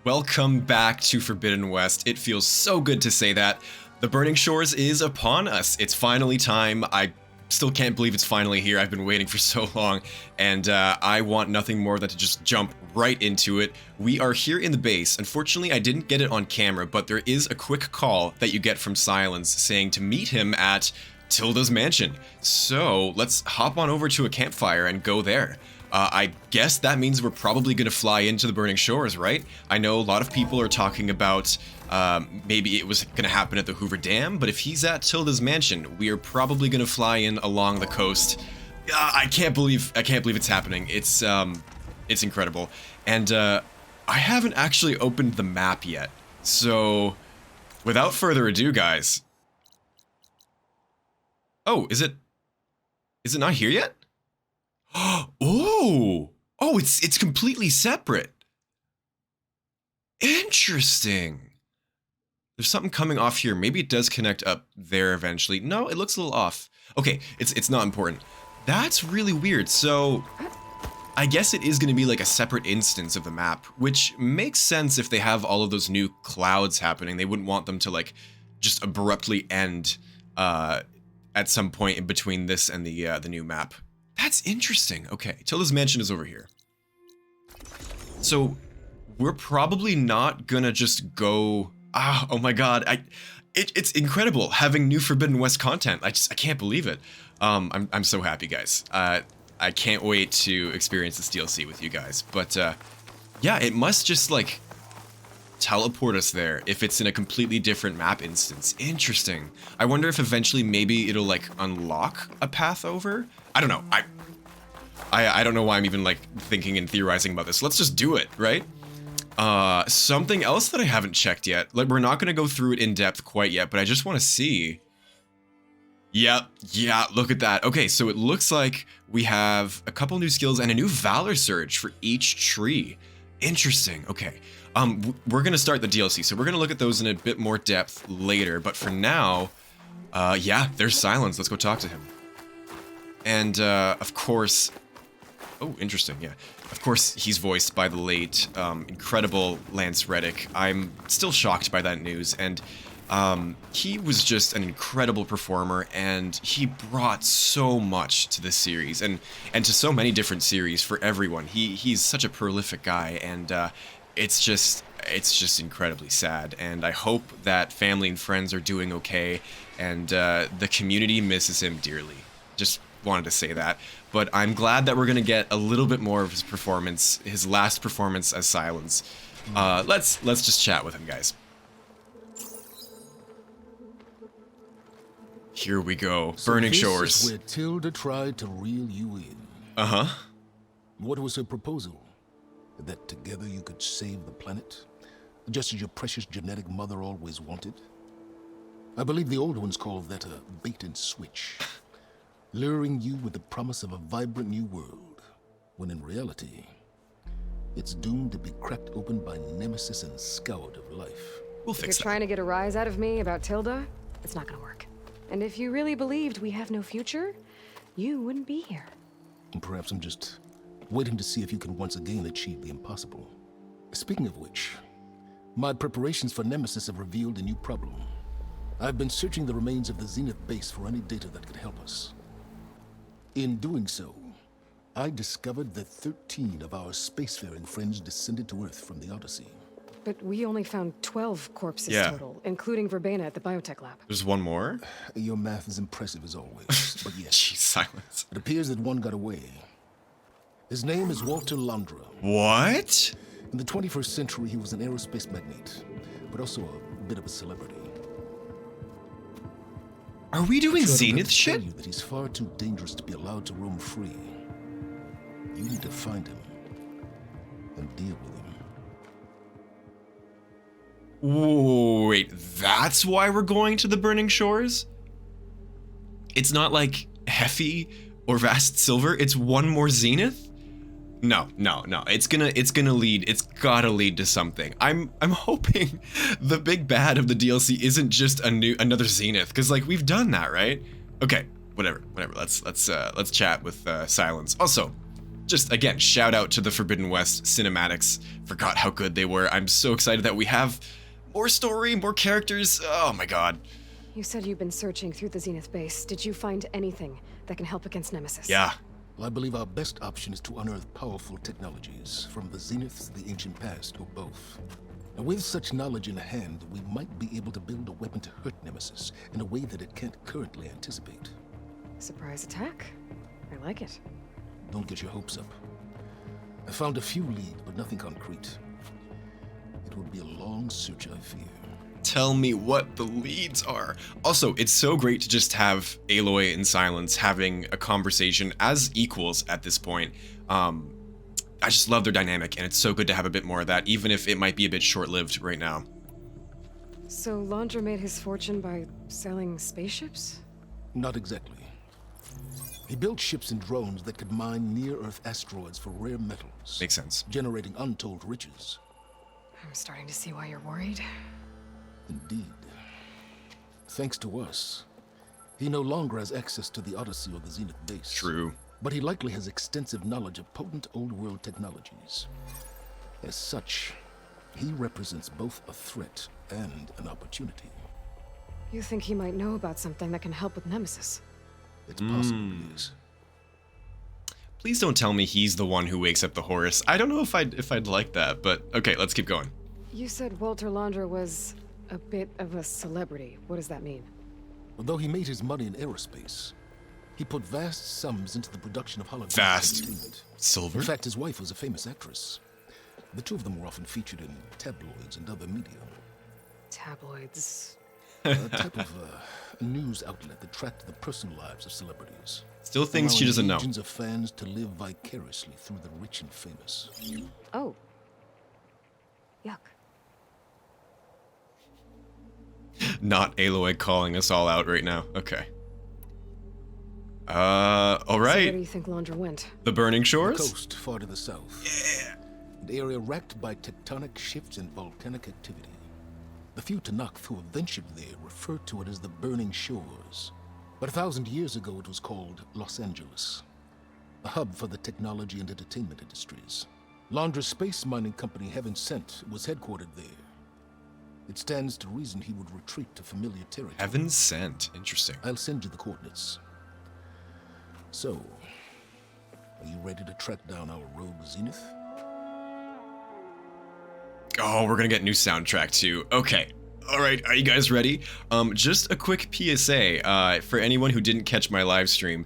Welcome back to Forbidden West. It feels so good to say that. The Burning Shores is upon us. It's finally time. I still can't believe it's finally here. I've been waiting for so long, and I want nothing more than to just jump right into it. We are here in the base. Unfortunately, I didn't get it on camera, but there is a quick call that you get from Silence saying to meet him at Tilda's mansion. So let's hop on over to a campfire and go there. I guess that means we're probably going to fly into the Burning Shores, right? I know a lot of people are talking about maybe it was going to happen at the Hoover Dam, but if he's at Tilda's mansion, we are probably going to fly in along the coast. I can't believe it's happening. It's incredible. And I haven't actually opened the map yet. So without further ado, guys. Oh, is it not here yet? Oh, it's completely separate. Interesting. There's something coming off here. Maybe it does connect up there eventually. No, it looks a little off. Okay, it's not important. That's really weird. So I guess it is going to be like a separate instance of the map, which makes sense if they have all of those new clouds happening. They wouldn't want them to like just abruptly end at some point in between this and the new map. That's interesting. Okay, Tilda's mansion is over here. So we're probably not gonna just go. Oh my god! It's incredible having new Forbidden West content. I can't believe it. I'm so happy, guys. I can't wait to experience this DLC with you guys. But yeah, it must just like teleport us there if it's in a completely different map instance. Interesting. I wonder if eventually maybe it'll like unlock a path over. I don't know. I don't know why I'm even like thinking and theorizing about this. Let's just do it, right? Something else that I haven't checked yet. Like, we're not gonna go through it in depth quite yet, but I just want to see. Yeah, look at that. Okay, so it looks like we have a couple new skills and a new Valor Surge for each tree. Interesting. Okay. We're gonna start the DLC, so we're gonna look at those in a bit more depth later. But for now, yeah, there's Silence. Let's go talk to him. And of course, oh, interesting. Yeah, of course, he's voiced by the late, incredible Lance Reddick. I'm still shocked by that news, and he was just an incredible performer, and he brought so much to this series, and to so many different series for everyone. He's such a prolific guy, and it's just incredibly sad. And I hope that family and friends are doing okay, and the community misses him dearly. Just wanted to say that, but I'm glad that we're gonna get a little bit more of his performance, his last performance as Silence. Let's just chat with him, guys. Here we go. So Burning this Shores. Is where Tilda tried to reel you in. Uh-huh. What was her proposal? That together you could save the planet? Just as your precious genetic mother always wanted? I believe the old ones call that a bait and switch. Luring you with the promise of a vibrant new world, when in reality, it's doomed to be cracked open by nemesis and scoured of life. We'll If fix you're that. trying to get a rise out of me about Tilda, it's not gonna work. And if you really believed we have no future, you wouldn't be here. And perhaps I'm just waiting to see if you can once again achieve the impossible. Speaking of which, my preparations for Nemesis have revealed a new problem. I've been searching the remains of the Zenith base for any data that could help us. In doing so, I discovered that 13 of our spacefaring friends descended to Earth from the Odyssey. But we only found 12 corpses Yeah. total, including Verbena at the biotech lab. There's one more? Your math is impressive as always, but yes, Jeez, Silence. it appears that one got away. His name is Walter Landra. What? In the 21st century, he was an aerospace magnate, but also a bit of a celebrity. Are we doing So I don't have Zenith to tell shit? you that he's far too dangerous to be allowed to roam free. You need to find him and deal with him. Wait, that's why we're going to the Burning Shores? It's not like Heffy or Vast Silver, it's one more Zenith? No. It's gotta lead to something. I'm hoping the big bad of the DLC isn't just another Zenith, because like we've done that, right? Okay, whatever. Let's chat with Silence. Also, just again, shout out to the Forbidden West cinematics. Forgot how good they were. I'm so excited that we have more story, more characters. Oh my god. You said you've been searching through the Zenith base. Did you find anything that can help against Nemesis? Yeah. Well, I believe our best option is to unearth powerful technologies from the Zeniths, the ancient past, or both. Now, with such knowledge in hand, we might be able to build a weapon to hurt Nemesis in a way that it can't currently anticipate. Surprise attack? I like it. Don't get your hopes up. I found a few leads, but nothing concrete. It would be a long search, I fear. Tell me what the leads are. Also, it's so great to just have Aloy and Silence having a conversation as equals at this point. I just love their dynamic, and it's so good to have a bit more of that, even if it might be a bit short-lived right now. So Laundra made his fortune by selling spaceships? Not exactly. He built ships and drones that could mine near-Earth asteroids for rare metals. Makes sense. Generating untold riches. I'm starting to see why you're worried. Indeed. Thanks to us, he no longer has access to the Odyssey or the Zenith base. True. But he likely has extensive knowledge of potent old-world technologies. As such, he represents both a threat and an opportunity. You think he might know about something that can help with Nemesis? It's possible, yes. Please don't tell me he's the one who wakes up the Horus. I don't know if I'd like that, but okay, let's keep going. You said Walter Laundra was a bit of a celebrity. What does that mean? Although he made his money in aerospace, he put vast sums into the production of holographic Vast. entertainment. Silver? In fact, his wife was a famous actress. The two of them were often featured in tabloids and other media. Tabloids. A type of a news outlet that tracked the personal lives of celebrities. Still things she allowing doesn't know. legions of fans to live vicariously through the rich and famous. Oh. Yuck. Not Aloy calling us all out right now. Okay. All So where right. do you think Laundra went? The Burning The Shores? coast far to the south. Yeah. An area racked by tectonic shifts and volcanic activity. The few Tenakth who have ventured there refer to it as the Burning Shores. But 1,000 years ago it was called Los Angeles, a hub for the technology and entertainment industries. Laundra's space mining company Heaven Sent was headquartered there. It stands to reason he would retreat to familiar territory. Heaven Sent. Interesting. I'll send you the coordinates. So, are you ready to track down our rogue Zenith? Oh, we're gonna get new soundtrack too. Okay. All right, are you guys ready? Just a quick PSA for anyone who didn't catch my live stream.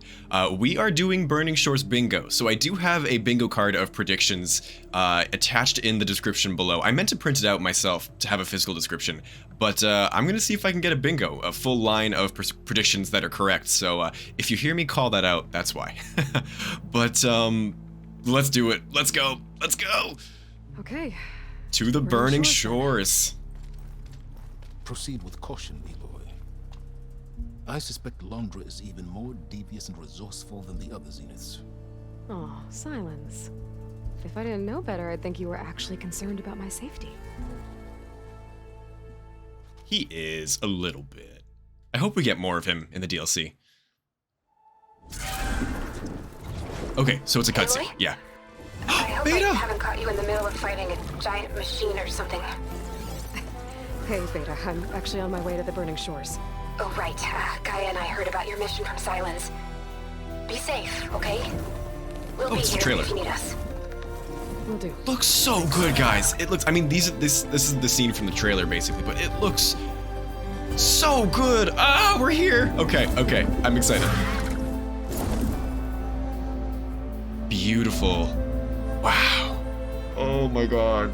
We are doing Burning Shores bingo, so I do have a bingo card of predictions attached in the description below. I meant to print it out myself to have a physical description, but I'm gonna see if I can get a bingo, a full line of predictions that are correct. So if you hear me call that out, that's why. But let's do it. Let's go. Let's go Okay. to the Burning Shores, Shores. Proceed with caution, Aloy. I suspect Laundra is even more devious and resourceful than the other Zeniths. Oh, Silence. If I didn't know better, I'd think you were actually concerned about my safety. He is a little bit. I hope we get more of him in the DLC. Okay, so it's a cutscene. Aloy? Yeah. I hope Beta! I haven't caught you in the middle of fighting a giant machine or something. Hey, Beta, I'm actually on my way to the Burning Shores. Oh, right. Gaia and I heard about your mission from Silence. Be safe, okay? We'll be it's the here trailer. if you need us. Will do. Looks so good, guys. It looks, I mean, this is the scene from the trailer, basically, but it looks so good. Ah, we're here. Okay, I'm excited. Beautiful. Wow. Oh my god.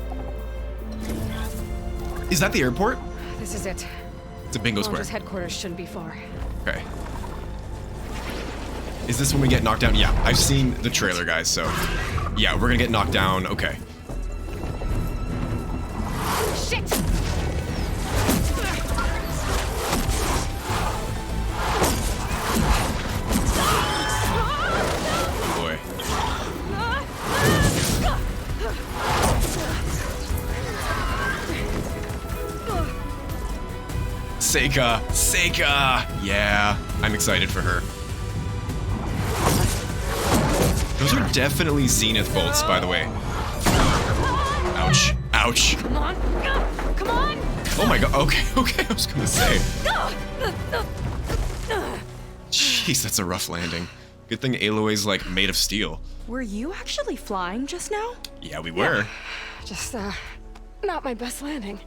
Is that the airport? This is it. It's a bingo square. Laundra's headquarters shouldn't be far. Okay. Is this when we get knocked down? Yeah, I've seen the trailer, guys, so... Yeah, we're gonna get knocked down. Okay. Shit! Boy. Seka! Yeah, I'm excited for her. Those Those are definitely zenith bolts, by the way. Ouch. Ouch. Come on. Come on. Oh my god. Okay, okay, I was gonna say. Jeez, that's a rough landing. Good thing Aloy's like made of steel. Were you actually flying just now? Yeah, we were. Just, not my best landing.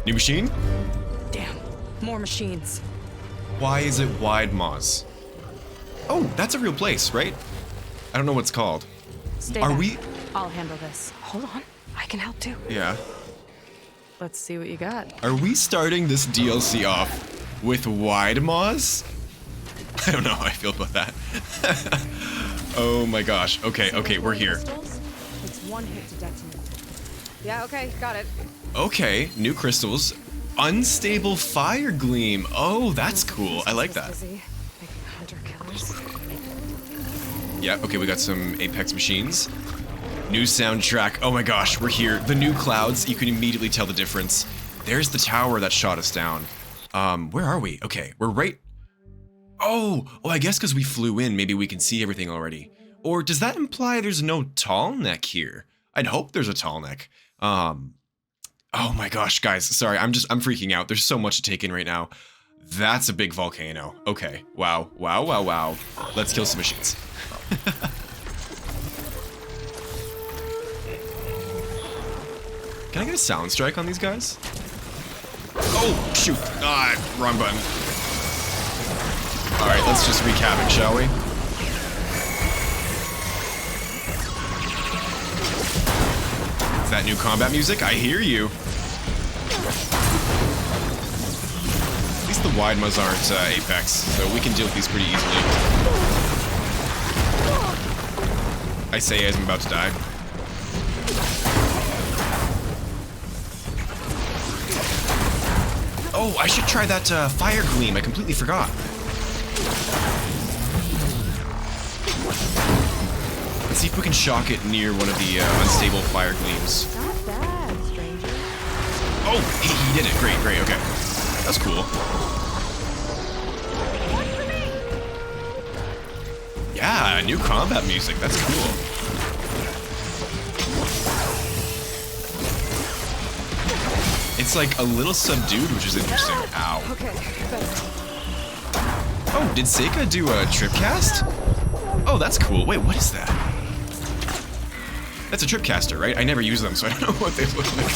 New machine? Damn, more machines. Why is it Wide Moz? Oh, that's a real place, right? I don't know what it's called. Stay Are back. we? I'll handle this. Hold on. I can help too. Yeah. Let's see what you got. Are we starting this DLC off with Wide Moz? I don't know how I feel about that. Oh my gosh. Okay, okay, we're here. It's one hit to detonate. Yeah, okay, got it. Okay, new crystals. Unstable fire gleam. Oh, that's cool. I like that. Busy making hunter killers. Yeah, okay, we got some Apex machines. New soundtrack. Oh my gosh, we're here. The new clouds, you can immediately tell the difference. There's the tower that shot us down. Where are we? Okay, we're right. Oh, I guess because we flew in, maybe we can see everything already. Or does that imply there's no tall neck here? I'd hope there's a tall neck. Oh my gosh, guys, sorry, I'm freaking out. There's so much to take in right now. That's a big volcano. Okay, wow, wow, wow, wow. Let's kill some machines. Can I get a sound strike on these guys? Oh, shoot. Ah, wrong button. Alright, let's just wreak havoc, shall we? Is that new combat music? I hear you. At least the wide muzz aren't Apex, so we can deal with these pretty easily. I say as I'm about to die. Oh, I should try that fire gleam. I completely forgot. Let's see if we can shock it near one of the unstable fire gleams. Not bad, stranger. Oh, he did it. Great, great, okay. That's cool. Yeah, new combat music. That's cool. It's like a little subdued, which is interesting. Ow. Okay, better. Oh, did Seka do a trip cast? Oh, that's cool. Wait, what is that? That's a trip caster, right? I never use them, so I don't know what they look like.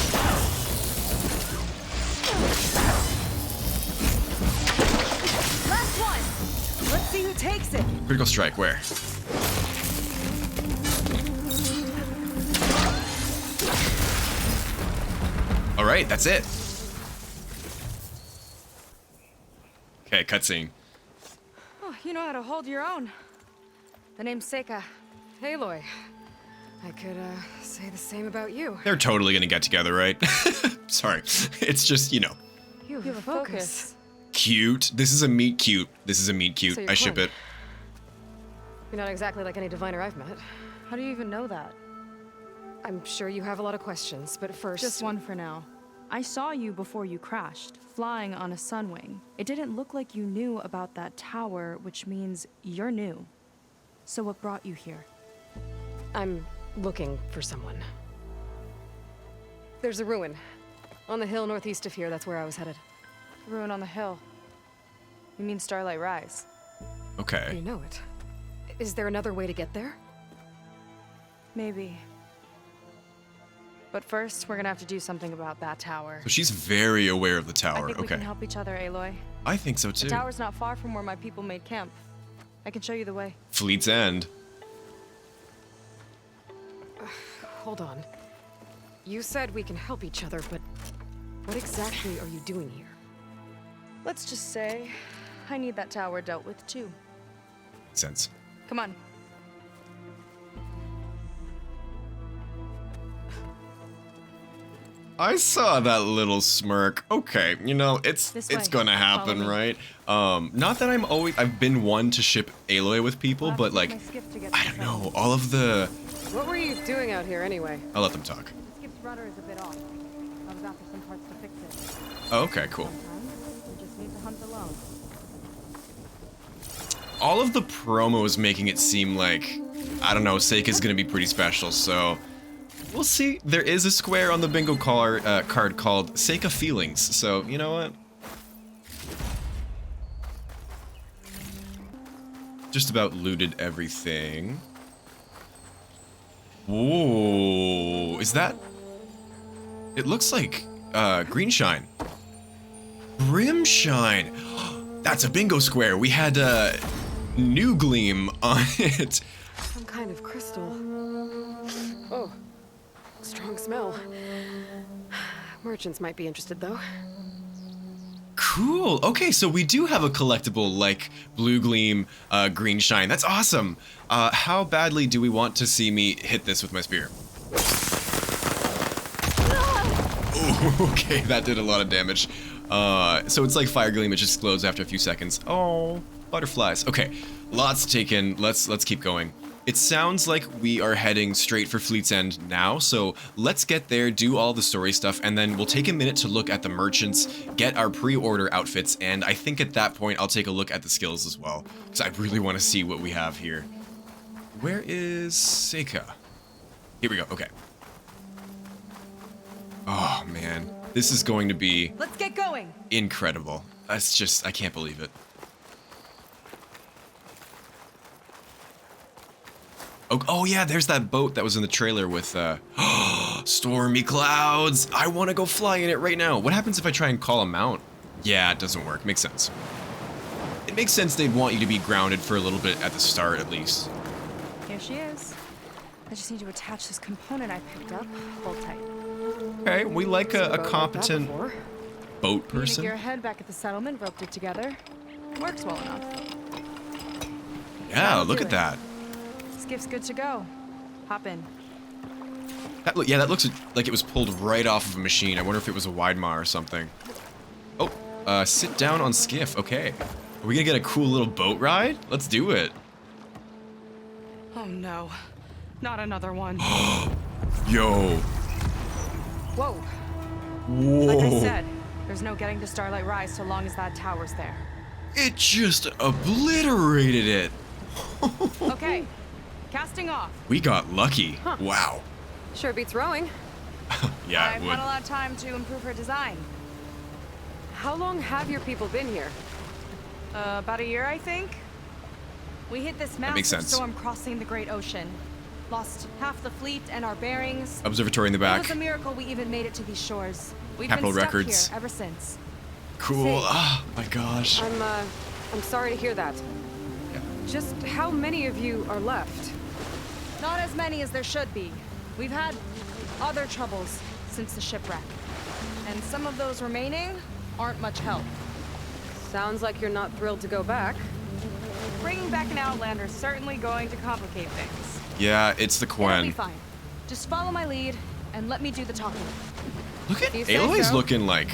Last one. Let's see who takes it. Critical strike, where? All right, that's it. Okay, cutscene. Oh, you know how to hold your own. The name's Seka. Aloy. I could, say the same about you. They're totally gonna get together, right? Sorry, it's just, you know. You have a focus. Cute. This is a meet cute. This is a meet cute. So you're I ship Quen. it. You're not exactly like any diviner I've met. How do you even know that? I'm sure you have a lot of questions, but first... Just one for now. I saw you before you crashed, flying on a sunwing. It didn't look like you knew about that tower, which means you're new. So what brought you here? I'm looking for someone. There's a ruin. On the hill northeast of here, that's where I was headed. Ruin on the hill. You mean Starlight Rise? Okay. You know it. Is there another way to get there? Maybe. But first, we're gonna have to do something about that tower. So she's very aware of the I tower. think we Okay. can help each other, Aloy. I think so too. The tower's not far from where my people made camp. I can show you the way. Fleet's End. Hold on. You said we can help each other, but what exactly are you doing here? Let's just say, I need that tower dealt with too. Makes sense. Come on. I saw that little smirk. Okay, you know, it's This it's way. gonna happen, Follow me. right? Not that I've been one to ship Aloy with people, I'll but have to like, get my Skiff to get I to don't the know, all of the... What were you doing out here anyway? I'll let them talk. The Skiff's rudder is a bit off. I was after some parts to fix it. Oh, okay, cool. Sometimes we just need to hunt alone. all of the promos making it seem like, I don't know, Seka is going to be pretty special, so we'll see. There is a square on the bingo card called Seka Feelings, so you know what? Just about looted everything. Whoa, is that? It looks like green shine. Brim shine. That's a bingo square. We had new gleam on it. Some kind of crystal. Oh, strong smell. Merchants might be interested, though. Cool. Okay, so we do have a collectible like blue gleam, green shine. That's awesome. How badly do we want to see me hit this with my spear? Ooh, okay, that did a lot of damage. So it's like fire gleam. It just glows after a few seconds. Oh, butterflies. Okay, lots to take in. Let's keep going. It sounds like we are heading straight for Fleet's End now, so let's get there, do all the story stuff, and then we'll take a minute to look at the merchants, get our pre-order outfits, and I think at that point I'll take a look at the skills as well, because I really want to see what we have here. Where is Seka? Here we go, okay. Oh man, this is going to be... Let's get going! Incredible. That's just, I can't believe it. Oh yeah, there's that boat that was in the trailer with stormy clouds. I want to go fly in it right now. What happens if I try and call them out? Yeah, it doesn't work. Makes sense. It makes sense they'd want you to be grounded for a little bit at the start, at least. Here she is. I just need to attach this component I picked up. Hold tight. Okay, we like a competent boat Need person. to gear ahead back at the settlement, roped it together. Works well enough. Yeah, look do at it. that. Skiff's good to go. Hop in. Yeah, that looks like it was pulled right off of a machine. I wonder if it was a Widemar or something. Oh, sit down on Skiff. Okay. Are we gonna get a cool little boat ride? Let's do it. Oh no. Not another one. Yo. Whoa. Whoa. Like I said, there's no getting to Starlight Rise so long as that tower's there. It just obliterated it. Okay. Casting off. We got lucky. Huh. Wow. Sure beats rowing. Yeah, I've it would. had a lot of time to improve her design. How long have your people been here? About a year, I think. We hit this That makes massive sense. storm crossing the Great Ocean. Lost half the fleet and our bearings. Observatory in the It back. was a miracle we even made it to these shores. We've Capitol been stuck Records. here ever since. Cool. Say- Oh my gosh. I'm sorry to hear that. Yeah. Just how many of you are left? Not as many as there should be. We've had other troubles since the shipwreck. And some of those remaining aren't much help. Sounds like you're not thrilled to go back. Bringing back an Outlander is certainly going to complicate things. Yeah, it's the It'll be Quen. fine. Just follow my lead and let me do the talking. Look at You say Aloy's so. looking like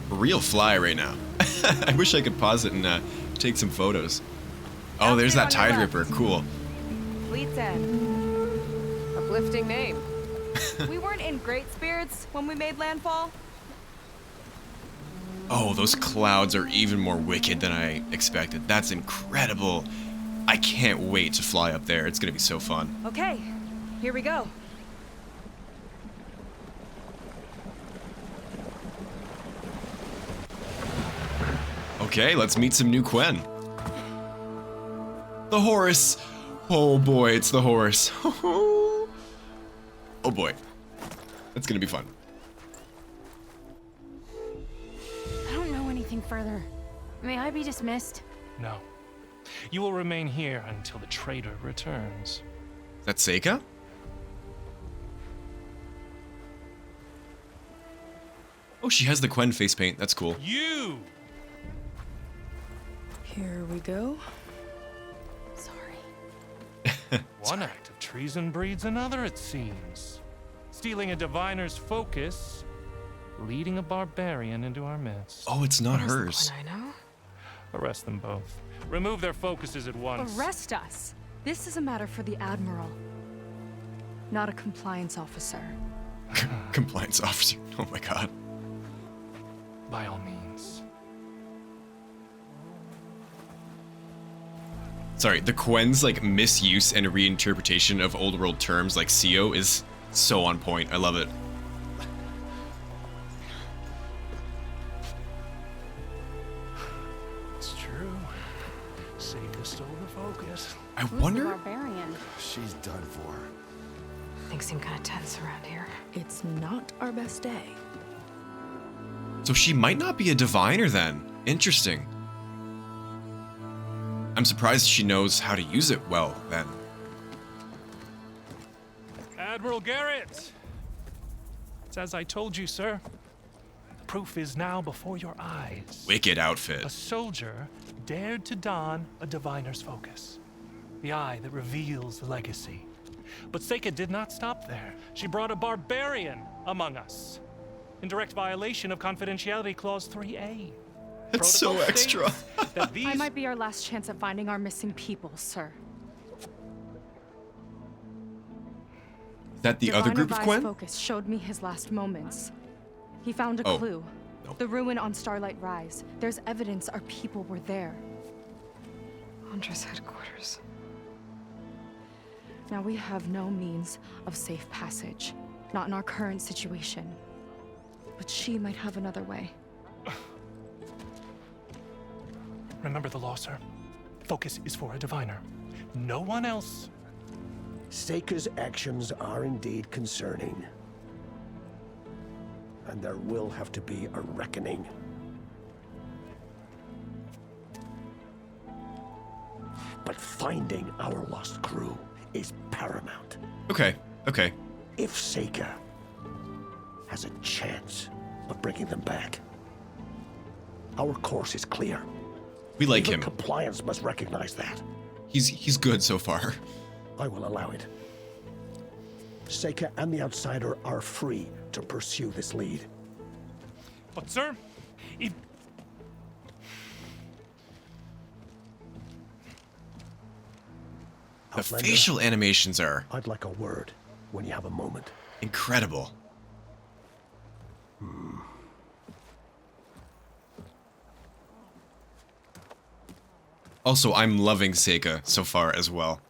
a real fly right now. I wish I could pause it and take some photos. Oh, Out there's here that on your Tide left. Ripper. Cool. Fleet's End. Uplifting name. We weren't in great spirits when we made landfall. Oh, those clouds are even more wicked than I expected. That's incredible. I can't wait to fly up there. It's gonna be so fun. Okay, here we go. Okay, let's meet some new Quen. The Horus. Oh boy, it's the Horus. Oh boy. That's gonna be fun. I don't know anything further. May I be dismissed? No. You will remain here until the traitor returns. Is that Seka? Oh, she has the Quen face paint. That's cool. You! Here we go. Sorry. One act of treason breeds another, it seems. Stealing a diviner's focus, leading a barbarian into our midst. Oh, it's not hers. I know. Arrest them both. Remove their focuses at once. Arrest us. This is a matter for the Admiral, not a compliance officer. Compliance officer. Oh my god. By all means. Sorry, the Quen's like misuse and reinterpretation of old world terms like CO is so on point. I love it. It's true. Seka stole the focus. I Who's the wonder. barbarian? She's done for. Things seem kind of tense around here. It's not our best day. So she might not be a diviner then. Interesting. I'm surprised she knows how to use it well then. Admiral Garrett! It's as I told you, sir. The proof is now before your eyes. Wicked outfit. A soldier dared to don a diviner's focus. The eye that reveals the legacy. But Seka did not stop there. She brought a barbarian among us. In direct violation of Confidentiality Clause 3A. That's so Protocol extra. states that these I might be our last chance at finding our missing people, sir. Is that the other Diviner group of Vi's Quen? focus showed me his last moments. He found a Oh. clue. No. The ruin on Starlight Rise. There's evidence our people were there. Huntress headquarters. Now we have no means of safe passage. Not in our current situation. But she might have another way. Remember the law, sir. Focus is for a diviner. No one else. Seka's actions are indeed concerning. And there will have to be a reckoning. But finding our lost crew is paramount. Okay, okay. If Seka has a chance of bringing them back, our course is clear. We like Even him. compliance must recognize that. He's good so far. I will allow it. Seka and the Outsider are free to pursue this lead. But, sir, if The Outlander, facial animations are I'd like a word when you have a moment. incredible. Also, I'm loving Seka so far as well.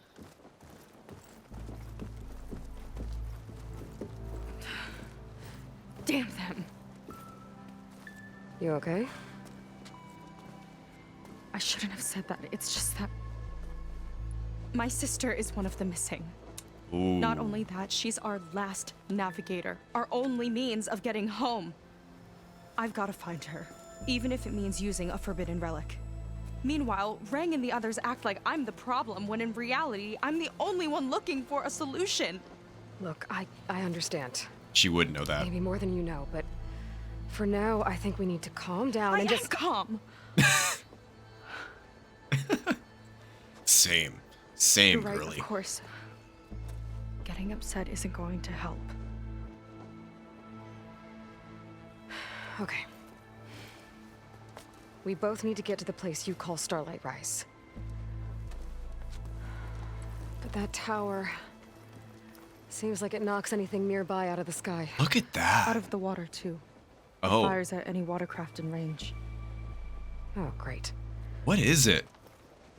Damn them. You okay? I shouldn't have said that. It's just that my sister is one of the missing. Ooh. Not only that, she's our last navigator, our only means of getting home. I've got to find her, even if it means using a forbidden relic. Meanwhile, Rang and the others act like I'm the problem, when in reality, I'm the only one looking for a solution. Look, I understand. She would know that. Maybe more than you know, but for now, I think we need to calm down I and am just... calm. Same. You're Same, right, girly. of course. Getting upset isn't going to help. Okay. We both need to get to the place you call Starlight Rise. But that tower... seems like it knocks anything nearby out of the sky. Look at that. Out of the water, too. Oh, Fires at any watercraft in range. Oh, great. what is it?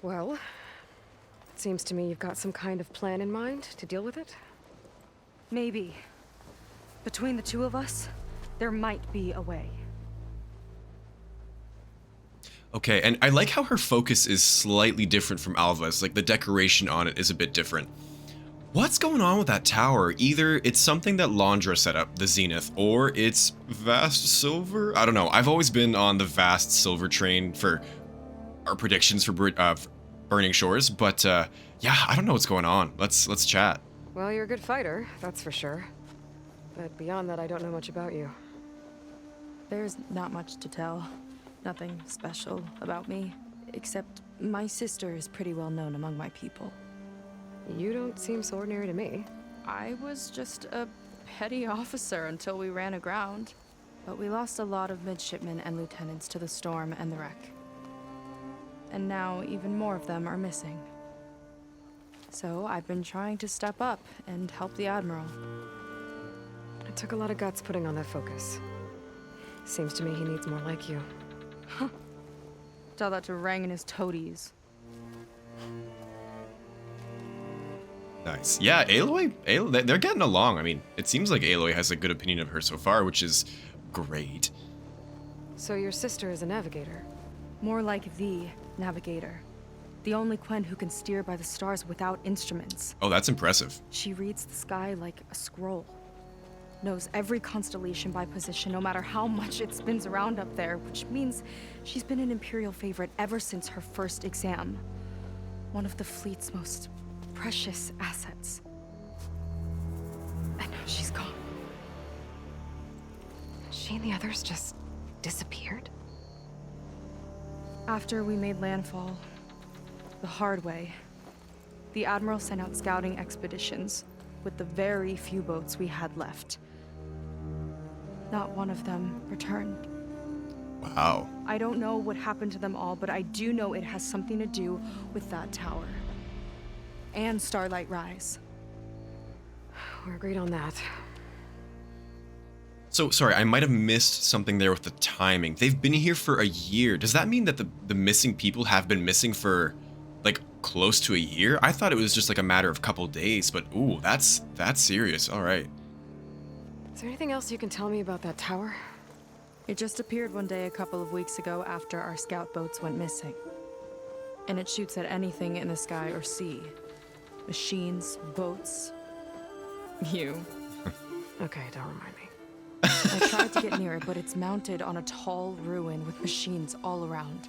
Well, it seems to me you've got some kind of plan in mind to deal with it. Maybe. Between the two of us, there might be a way. Okay, and I like how her focus is slightly different from Alva's. Like, the decoration on it is a bit different. What's going on with that tower? Either it's something that Londra set up, the Zenith, or it's Vast Silver? I don't know. I've always been on the Vast Silver train for our predictions for Burning Shores, but yeah, I don't know what's going on. Let's chat. Well, you're a good fighter, that's for sure. But beyond that, I don't know much about you. There's not much to tell. Nothing special about me, except my sister is pretty well known among my people. You don't seem so ordinary to me. I was just a petty officer until we ran aground. But we lost a lot of midshipmen and lieutenants to the storm and the wreck. And now even more of them are missing. So I've been trying to step up and help the Admiral. It took a lot of guts putting on that focus. Seems to me he needs more like you. Tell that to Rang and his toadies. Nice. Yeah, Aloy, they're getting along. I mean, it seems like Aloy has a good opinion of her so far, which is great. So your sister is a navigator? More like the navigator. The only Quen who can steer by the stars without instruments. Oh, that's impressive. She reads the sky like a scroll. Knows every constellation by position, no matter how much it spins around up there, which means she's been an Imperial favorite ever since her first exam. One of the fleet's most precious assets. And now she's gone. She and the others just disappeared? After we made landfall, the hard way, the Admiral sent out scouting expeditions with the very few boats we had left. Not one of them returned. Wow. I don't know what happened to them all, but I do know it has something to do with that tower. And Starlight Rise. We're agreed on that. So, sorry, I might have missed something there with the timing. They've been here for a year. Does that mean that the missing people have been missing for, like, close to a year? I thought it was just, like, a matter of a couple days, but, ooh, that's serious. All right. Is there anything else you can tell me about that tower? It just appeared one day a couple of weeks ago after our scout boats went missing. And it shoots at anything in the sky or sea. Machines, boats, you. Okay, don't remind me. I tried to get near it, but it's mounted on a tall ruin with machines all around.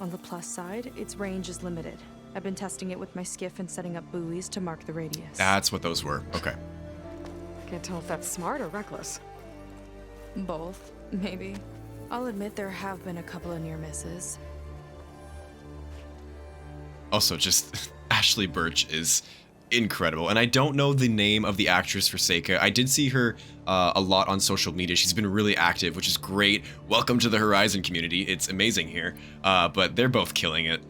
On the plus side, its range is limited. I've been testing it with my skiff and setting up buoys to mark the radius. That's what those were. Okay. Can't tell if that's smart or reckless. Both, maybe. I'll admit there have been a couple of near misses. Also, just Ashley Birch is incredible. And I don't know the name of the actress for Seka. I did see her a lot on social media. She's been really active, which is great. Welcome to the Horizon community. It's amazing here. But they're both killing it.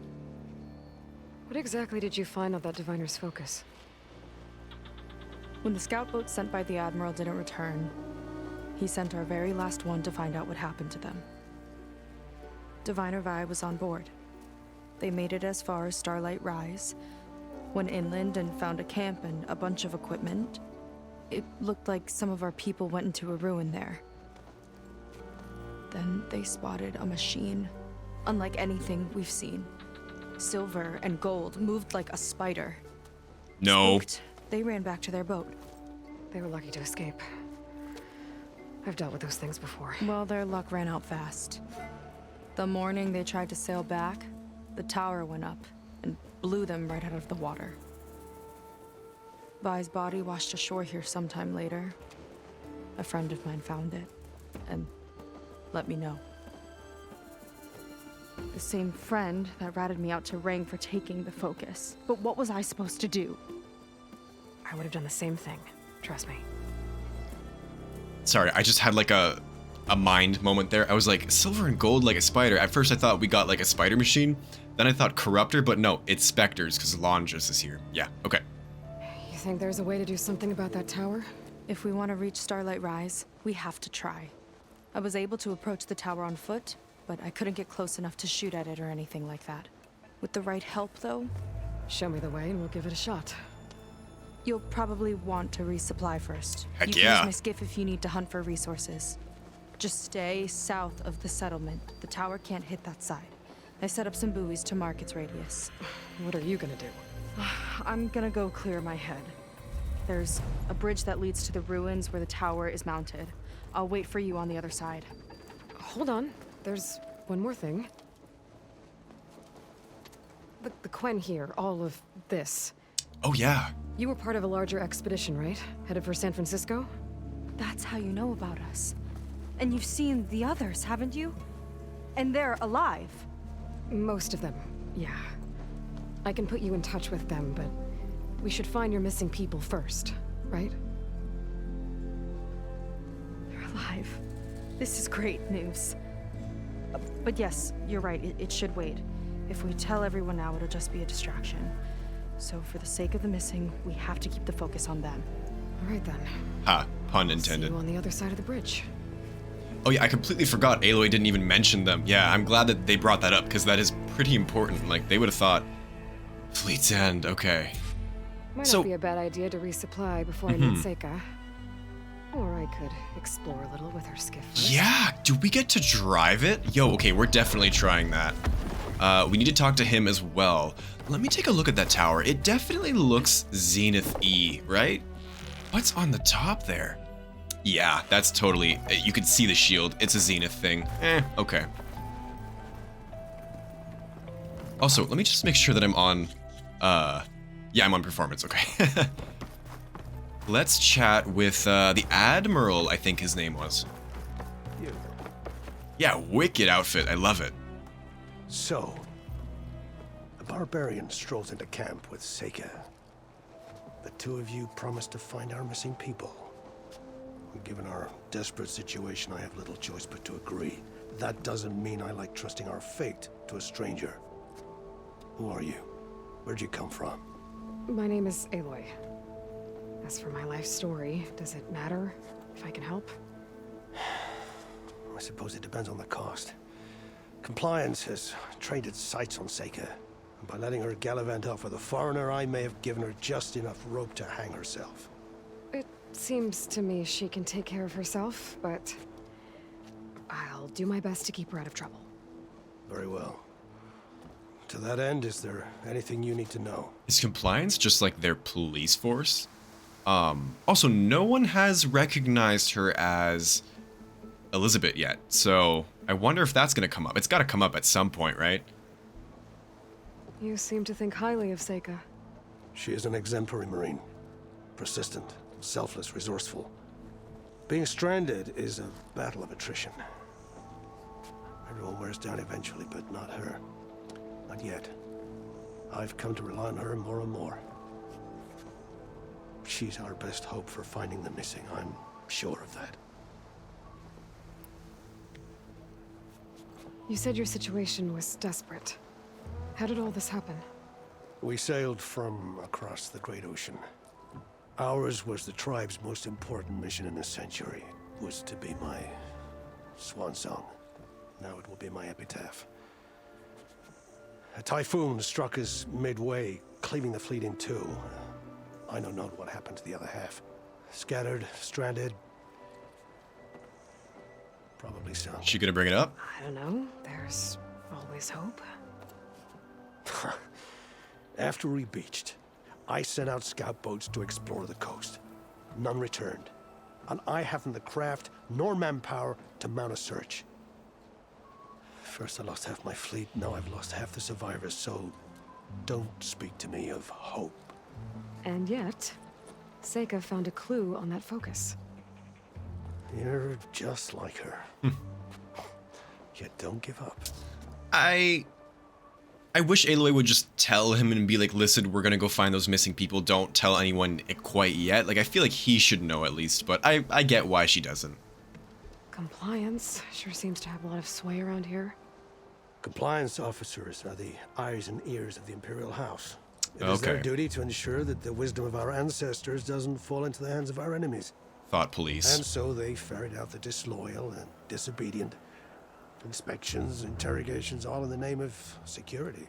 What exactly did you find on that diviner's focus? When the scout boat sent by the Admiral didn't return, he sent our very last one to find out what happened to them. Diviner Vi was on board. They made it as far as Starlight Rise, went inland and found a camp and a bunch of equipment. It looked like some of our people went into a ruin there. Then they spotted a machine, unlike anything we've seen. Silver and gold, moved like a spider. No. Spooked, they ran back to their boat. They were lucky to escape. I've dealt with those things before. Well, their luck ran out fast. The morning they tried to sail back, the tower went up and blew them right out of the water. Vi's body washed ashore here sometime later. A friend of mine found it and let me know. The same friend that ratted me out to Ring for taking the focus. But what was I supposed to do? I would have done the same thing. Trust me. Sorry, I just had like a mind moment there. I was like, silver and gold like a spider. At first I thought we got like a spider machine. Then I thought corruptor, but no, it's specters because Longis is here. Yeah, okay. You think there's a way to do something about that tower? If we want to reach Starlight Rise, we have to try. I was able to approach the tower on foot, but I couldn't get close enough to shoot at it or anything like that. With the right help, though, Show me the way and we'll give it a shot. you'll probably want to resupply first. Heck you can yeah. use my skiff if you need to hunt for resources. Just stay south of the settlement. The tower can't hit that side. I set up some buoys to mark its radius. What are you gonna do? I'm gonna go clear my head. There's a bridge that leads to the ruins where the tower is mounted. I'll wait for you on the other side. Hold on. There's one more thing. The Quen here, all of this. Oh yeah. You were part of a larger expedition, right? Headed for San Francisco? That's how you know about us. And you've seen the others, haven't you? And they're alive. Most of them, yeah. I can put you in touch with them, but we should find your missing people first, right? They're alive. This is great news. But yes, you're right, it should wait. If we tell everyone now, it'll just be a distraction. So for the sake of the missing, we have to keep the focus on them. All right then. Ha, pun See intended. you on the other side of the bridge. Oh yeah, I completely forgot Aloy didn't even mention them. Yeah, I'm glad that they brought that up because that is pretty important. Like, they would have thought, Fleet's End, okay. Might So- not be a bad idea to resupply before I meet Seka. Or I could explore a little with her skiff first. Yeah, do we get to drive it? Yo, okay, we're definitely trying that. We need to talk to him as well. Let me take a look at that tower. It definitely looks Zenith-y, right? What's on the top there? Yeah, that's totally, you can see the shield. It's a Zenith thing. Okay. Also, let me just make sure that I'm on, yeah, I'm on performance, okay. Let's chat with the Admiral, I think his name was. You. Yeah, wicked outfit. I love it. So, a barbarian strolls into camp with Seka. The two of you promised to find our missing people. Given our desperate situation, I have little choice but to agree. That doesn't mean I like trusting our fate to a stranger. Who are you? Where'd you come from? My name is Aloy. As for my life story, does it matter if I can help? I suppose it depends on the cost. Compliance has trained its sights on Seka. And by letting her gallivant off with a foreigner, I may have given her just enough rope to hang herself. It seems to me she can take care of herself, but I'll do my best to keep her out of trouble. Very well. To that end, is there anything you need to know? Is compliance just like their police force? Also, no one has recognized her as Elizabeth yet, so I wonder if that's gonna come up. It's gotta come up at some point, right? You seem to think highly of Seka. She is an exemplary Marine. Persistent, selfless, resourceful. Being stranded is a battle of attrition. Everyone wears down eventually, but not her. Not yet. I've come to rely on her more and more. She's our best hope for finding the missing. I'm sure of that. You said your situation was desperate. How did all this happen? We sailed from across the Great Ocean. Ours was the tribe's most important mission in a century. It was to be my swan song. Now it will be my epitaph. A typhoon struck us midway, cleaving the fleet in two. I know not what happened to the other half. Scattered, stranded. Probably so. She gonna bring it up? I don't know. There's always hope. After we beached, I sent out scout boats to explore the coast. None returned. And I haven't the craft nor manpower to mount a search. First I lost half my fleet, now I've lost half the survivors, so don't speak to me of hope. And yet, Seka found a clue on that focus. You're just like her. Yet don't give up. I wish Aloy would just tell him and be like, listen, we're gonna go find those missing people. Don't tell anyone quite yet. Like, I feel like he should know at least, but I get why she doesn't. Compliance sure seems to have a lot of sway around here. Compliance officers are the eyes and ears of the Imperial House. It is their duty to ensure that the wisdom of our ancestors doesn't fall into the hands of our enemies. Thought police. And so they ferret out the disloyal and disobedient. Inspections, interrogations, all in the name of security.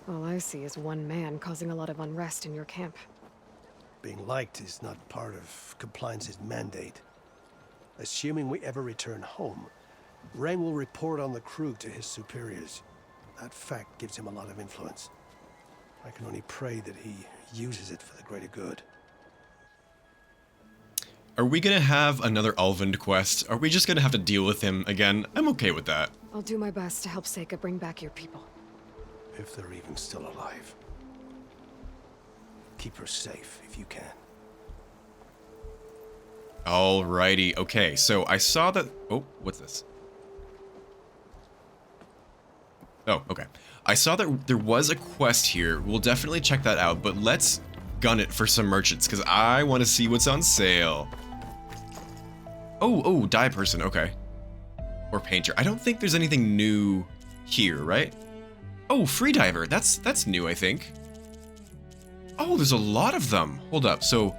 All I see is one man causing a lot of unrest in your camp. Being liked is not part of Compliance's mandate. Assuming we ever return home, Rang will report on the crew to his superiors. That fact gives him a lot of influence. I can only pray that he uses it for the greater good. Are we gonna have another Ulvund quest? Are we just gonna have to deal with him again? I'm okay with that. I'll do my best to help Seka bring back your people. If they're even still alive. Keep her safe if you can. Alrighty, okay, so I saw that... Oh, what's this? Oh, okay. I saw that there was a quest here. We'll definitely check that out, but let's gun it for some merchants, because I want to see what's on sale. Oh, dye person, okay. Or painter. I don't think there's anything new here, right? Oh, freediver. That's new, I think. Oh, there's a lot of them. Hold up, so...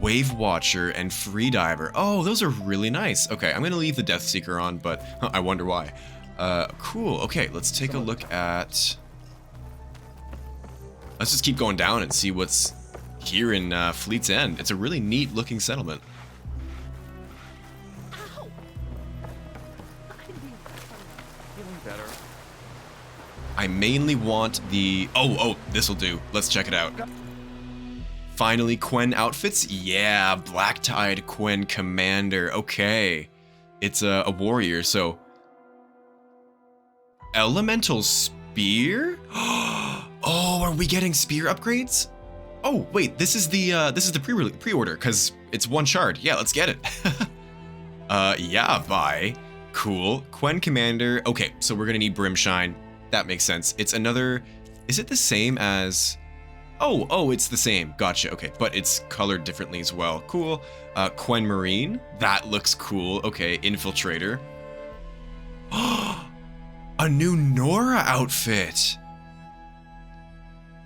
Wave Watcher and Freediver. Oh, those are really nice. Okay, I'm gonna leave the Death Seeker on, but I wonder why. Cool. Okay, let's take a look at... Let's just keep going down and see what's here in Fleet's End. It's a really neat looking settlement. I mainly want the... Oh, this'll do. Let's check it out. Finally, Quen outfits? Yeah, black-tied Quen commander. Okay. It's a warrior, so... Elemental spear? Oh, are we getting spear upgrades? Oh, wait, this is the pre-order, because it's one shard. Yeah, let's get it. Yeah, bye. Cool. Quen commander. Okay, so we're gonna need Brimshine. That makes sense. It's another... Is it the same as... Oh, it's the same. Gotcha. Okay, but it's colored differently as well. Cool. Quen Marine. That looks cool. Okay, Infiltrator. A new Nora outfit.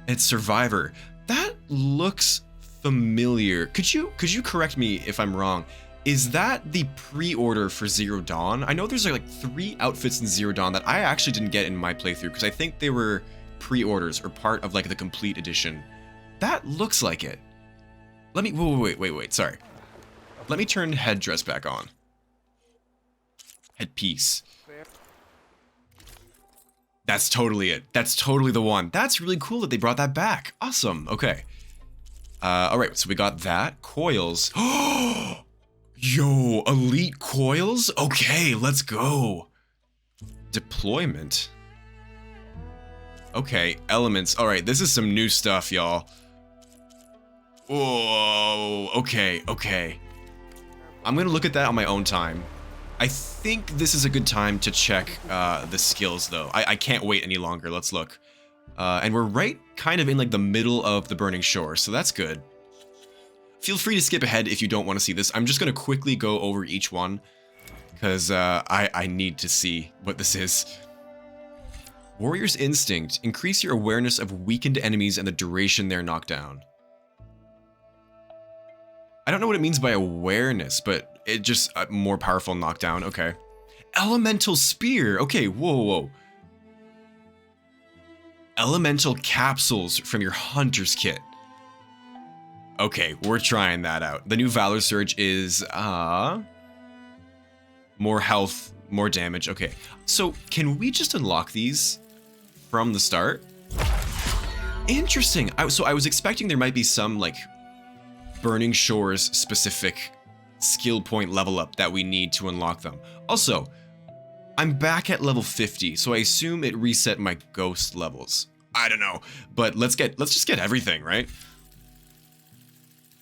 It's Survivor. That looks familiar. Could you correct me if I'm wrong? Is that the pre-order for Zero Dawn? I know there's like 3 outfits in Zero Dawn that I actually didn't get in my playthrough because I think they were pre-orders or part of like the complete edition. That looks like it. Let me, wait, sorry. Let me turn headdress back on. Headpiece. That's totally it. That's totally the one. That's really cool that they brought that back. Awesome. Okay. All right, so we got that. Coils. Yo, elite coils? Okay, let's go. Deployment. Okay, elements. All right, this is some new stuff, y'all. Whoa, okay. I'm gonna look at that on my own time. I think this is a good time to check the skills, though. I can't wait any longer. Let's look. And we're right kind of in like the middle of the Burning Shore, so that's good. Feel free to skip ahead if you don't want to see this. I'm just gonna quickly go over each one because I need to see what this is. Warrior's Instinct. Increase your awareness of weakened enemies and the duration they're knocked down. I don't know what it means by awareness, but it just a more powerful knockdown. Okay. Elemental Spear. Okay, whoa. Elemental Capsules from your Hunter's Kit. Okay, we're trying that out. The new Valor Surge is, more health, more damage. Okay, so can we just unlock these from the start? Interesting. So I was expecting there might be some, like, Burning Shores specific skill point level up that we need to unlock them. Also, I'm back at level 50, so I assume it reset my ghost levels. I don't know, but let's just get everything, right?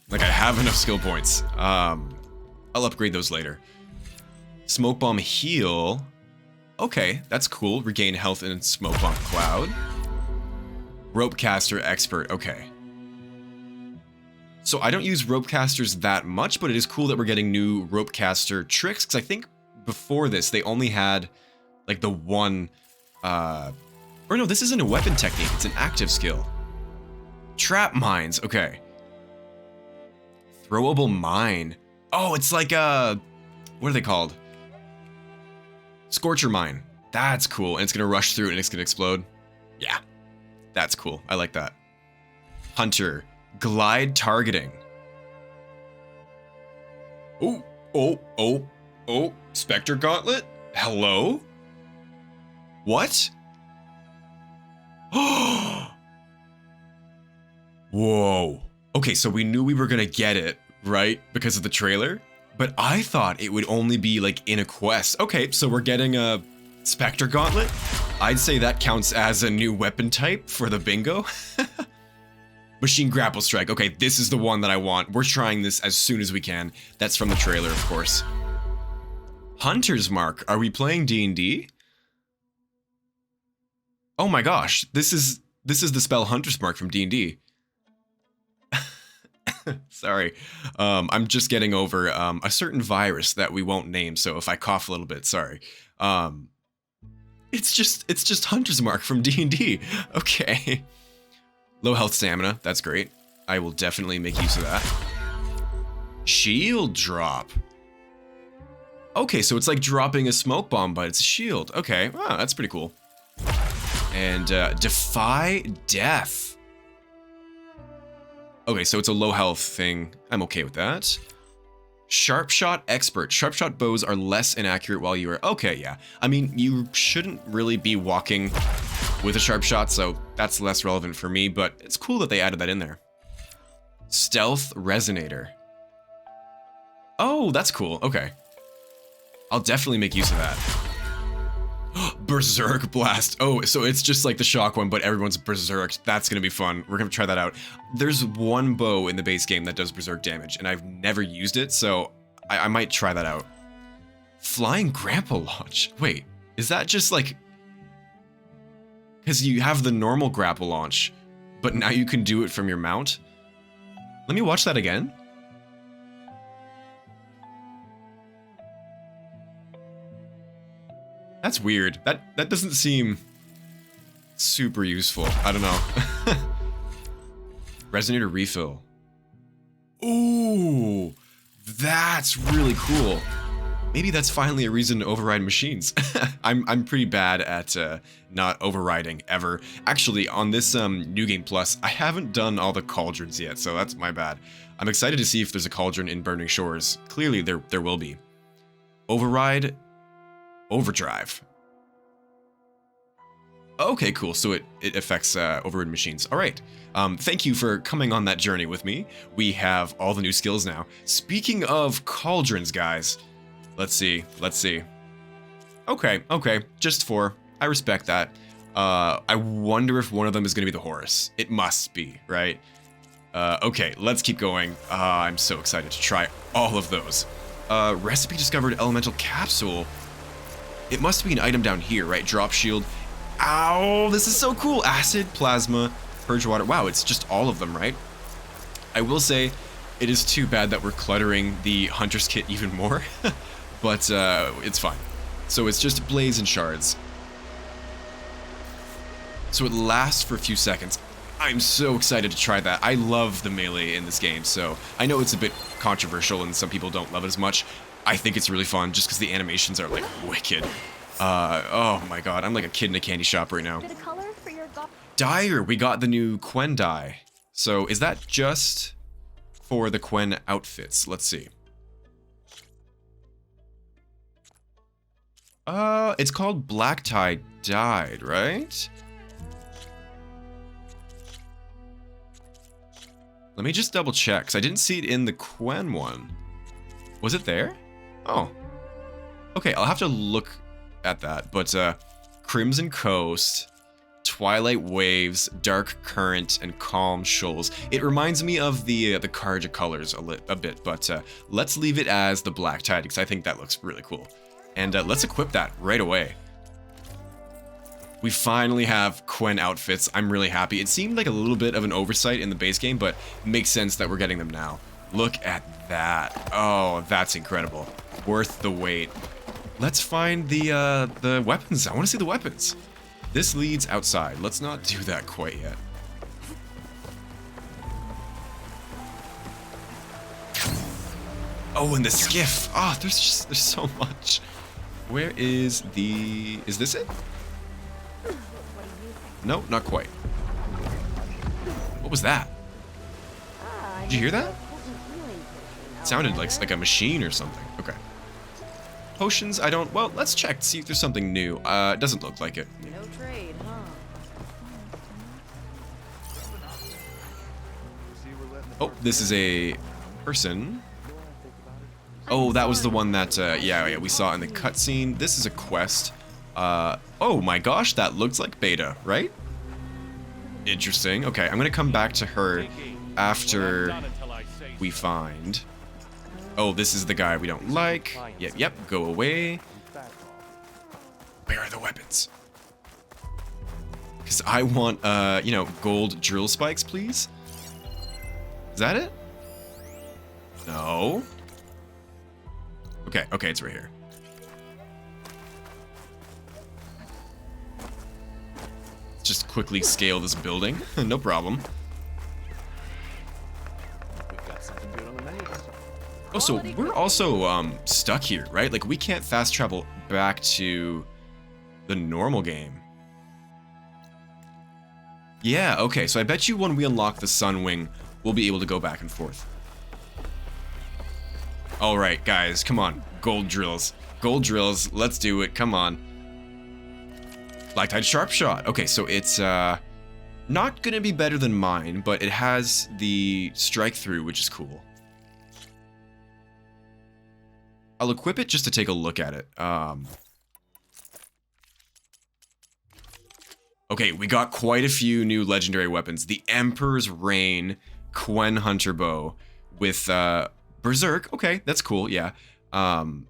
Like I have enough skill points. I'll upgrade those later. Smoke Bomb Heal. Okay, that's cool. Regain health in Smoke Bomb Cloud. Rope Caster Expert. Okay. So I don't use rope casters that much, but it is cool that we're getting new rope caster tricks, because I think before this they only had like the one or no, this isn't a weapon technique, it's an active skill. Trap mines, okay. Throwable mine. Oh, it's like what are they called? Scorcher mine. That's cool, and it's gonna rush through and it's gonna explode. Yeah, that's cool. I like that. Hunter. Glide targeting. Oh. Spectre Gauntlet? Hello? What? Whoa. Okay, so we knew we were gonna get it, right? Because of the trailer? But I thought it would only be like in a quest. Okay, so we're getting a Spectre Gauntlet. I'd say that counts as a new weapon type for the bingo. Machine Grapple Strike. Okay, this is the one that I want. We're trying this as soon as we can. That's from the trailer, of course. Hunter's Mark. Are we playing D&D? Oh my gosh, this is the spell Hunter's Mark from D&D. Sorry. I'm just getting over a certain virus that we won't name, so if I cough a little bit, sorry. It's just Hunter's Mark from D&D. Okay. Low health stamina, that's great. I will definitely make use of that. Shield drop. Okay, so it's like dropping a smoke bomb, but it's a shield. Okay, wow, that's pretty cool. And defy death. Okay, so it's a low health thing. I'm okay with that. Sharp shot expert. Sharp shot bows are less inaccurate while you are... Okay, yeah. I mean, you shouldn't really be walking with a sharp shot, so that's less relevant for me, but it's cool that they added that in there. Stealth resonator. Oh, that's cool. Okay. I'll definitely make use of that. Berserk blast. Oh, so it's just like the shock one, but everyone's berserked. That's gonna be fun. We're gonna try that out. There's one bow in the base game that does berserk damage, and I've never used it, so I might try that out. Flying grapple launch. Wait, is that just like... Because you have the normal grapple launch, but now you can do it from your mount? Let me watch that again. That's weird. That doesn't seem super useful. I don't know. Resonator refill. Ooh, that's really cool. Maybe that's finally a reason to override machines. I'm pretty bad at not overriding ever. Actually, on this New Game Plus, I haven't done all the cauldrons yet, so that's my bad. I'm excited to see if there's a cauldron in Burning Shores. Clearly, there will be. Override. Overdrive. Okay, cool. So it affects overridden machines. All right. Thank you for coming on that journey with me. We have all the new skills now. Speaking of cauldrons, guys, let's see. Okay. Just 4. I respect that. I wonder if one of them is going to be the Horus. It must be, right? Okay, let's keep going. I'm so excited to try all of those. Recipe discovered elemental capsule. It must be an item down here, right? Drop shield. Ow, this is so cool. Acid, plasma, purge water. Wow, it's just all of them, right? I will say it is too bad that we're cluttering the hunter's kit even more, but it's fine. So it's just blaze and shards. So it lasts for a few seconds. I'm so excited to try that. I love the melee in this game, so I know it's a bit controversial and some people don't love it as much. I think it's really fun just because the animations are like wicked. Oh my god, I'm like a kid in a candy shop right now. Dyer, we got the new Quen dye. So is that just for the Quen outfits? Let's see. It's called black tie dyed, right? Let me just double check, because I didn't see it in the Quen one. Was it there? Oh. Okay, I'll have to look at that, but Crimson Coast, Twilight Waves, Dark Current, and Calm Shoals. It reminds me of the Karja colors a bit, but let's leave it as the black tide, because I think that looks really cool. And let's equip that right away. We finally have Quen outfits. I'm really happy. It seemed like a little bit of an oversight in the base game, but it makes sense that we're getting them now. Look at that. Oh, that's incredible. Worth the wait. Let's find the weapons. I want to see the weapons. This leads outside. Let's not do that quite yet. Oh, and the skiff. Ah, there's so much. Where is this it? No, not quite. What was that? Did you hear that? It sounded like a machine or something. Okay. Potions, I don't... Well, let's check to see if there's something new. It doesn't look like it. No trade, huh? Oh, this is a person. Oh, that was the one that, yeah, we saw in the cutscene. This is a quest. Oh my gosh, that looks like beta, right? Interesting. Okay, I'm gonna come back to her after we find... Oh, this is the guy we don't like. Yep, go away. Where are the weapons? Because I want, you know, gold drill spikes, please. Is that it? No. Okay, it's right here. Let's just quickly scale this building. No problem. We've got something good on the menu this time. Oh, so we're also stuck here, right? Like we can't fast travel back to the normal game. Yeah, okay, so I bet you when we unlock the Sun Wing, we'll be able to go back and forth. All right, guys, come on. Gold drills. Gold drills, let's do it, come on. Black Tide Sharp Shot. Okay, so it's not gonna be better than mine, but it has the strike through, which is cool. I'll equip it just to take a look at it. Okay, we got quite a few new legendary weapons. The Emperor's Reign Quen Hunter Bow with Berserk. Okay, that's cool, yeah. I'll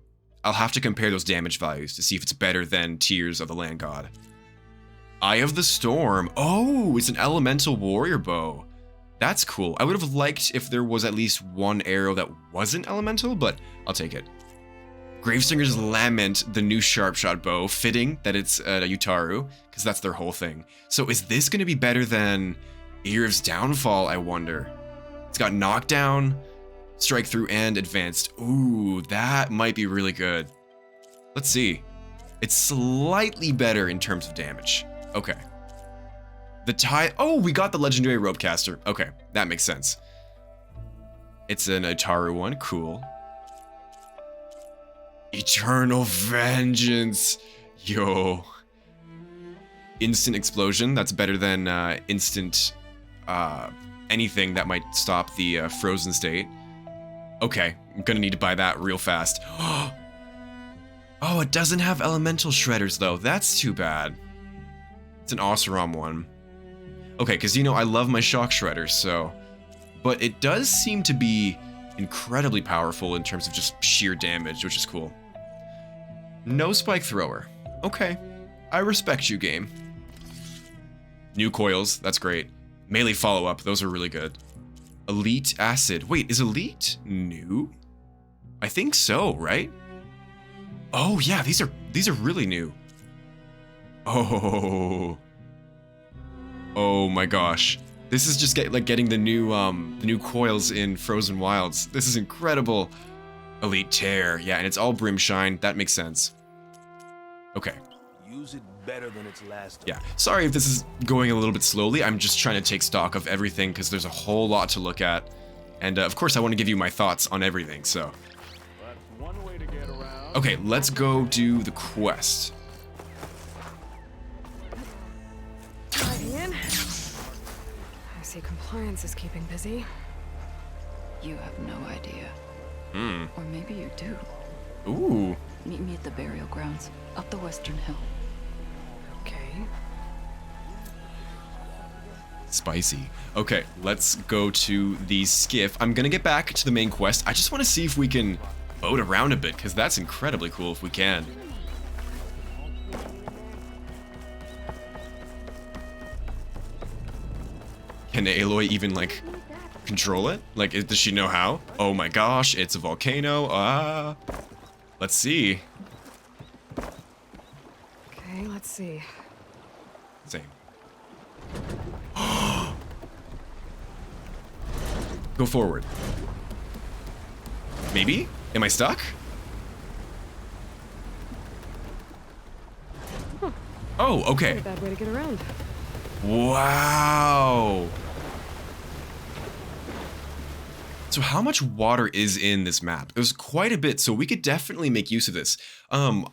have to compare those damage values to see if it's better than Tears of the Land God. Eye of the Storm. Oh, it's an elemental warrior bow. That's cool. I would have liked if there was at least one arrow that wasn't elemental, but I'll take it. Gravesinger's Lament, the new sharpshot bow, fitting that it's Utaru, because that's their whole thing. So is this going to be better than Ear's Downfall, I wonder? It's got knockdown, strike through, and advanced. Ooh, that might be really good. Let's see. It's slightly better in terms of damage. Okay. The tie. Oh, we got the legendary ropecaster. Okay, that makes sense. It's an Utaru one. Cool. Eternal Vengeance. Yo. Instant Explosion. That's better than instant anything that might stop the frozen state. Okay, I'm gonna need to buy that real fast. Oh, it doesn't have elemental shredders though. That's too bad. It's an Oseram one. Okay, because you know I love my shock shredders, so... But it does seem to be incredibly powerful in terms of just sheer damage, which is cool. No spike thrower. Okay. I respect you, game. New coils, that's great. Melee follow-up, those are really good. Elite acid. Wait, is elite new? I think so, right? Oh yeah, these are really new. Oh. Oh my gosh. This is just getting the new coils in Frozen Wilds. This is incredible. Elite Tear. Yeah, and it's all Brimshine. That makes sense. Okay. Use it better than its last. Yeah. Sorry if this is going a little bit slowly. I'm just trying to take stock of everything because there's a whole lot to look at. And of course I want to give you my thoughts on everything, so. That's one way to get around. Okay, let's go do the quest. Ian. I see compliance is keeping busy. You have no idea. Hmm. Or maybe you do. Ooh. Meet me at the burial grounds, up the western hill. Okay. Spicy. Okay, let's go to the skiff. I'm gonna get back to the main quest. I just want to see if we can boat around a bit, because that's incredibly cool if we can. Can Aloy even, like, control it? Like, does she know how? Oh my gosh, it's a volcano. Let's see. Okay, let's see. Same. Go forward. Maybe? Am I stuck? Huh. Oh, okay. Not a bad way to get around. Wow. So how much water is in this map? There's quite a bit, so we could definitely make use of this. I'm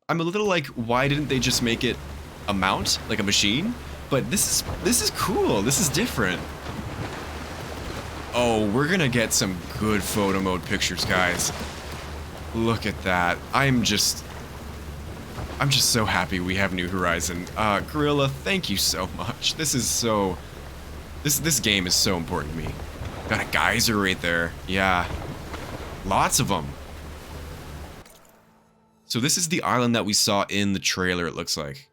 a little like, why didn't they just make it a mount, like a machine? But this is cool. This is different. Oh, we're gonna get some good photo mode pictures, guys. Look at that. I'm just so happy we have New Horizon. Guerrilla, thank you so much. This game is so important to me. Got a geyser right there. Yeah. Lots of them. So this is the island that we saw in the trailer, it looks like.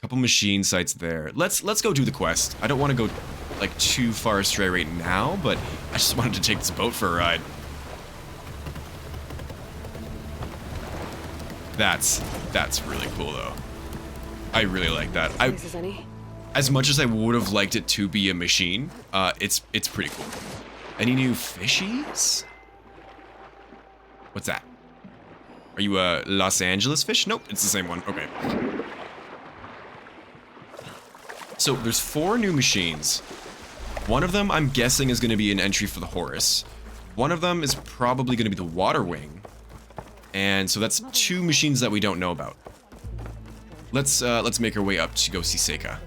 Couple machine sites there. Let's go do the quest. I don't want to go like too far astray right now, but I just wanted to take this boat for a ride. That's really cool though. I really like that. As much as I would have liked it to be a machine, it's pretty cool. Any new fishies? What's that? Are you a Los Angeles fish? Nope, it's the same one. Okay. So there's 4 new machines. One of them, I'm guessing, is going to be an entry for the Horus. One of them is probably going to be the Water Wing. And so that's 2 machines that we don't know about. Let's make our way up to go see Seka.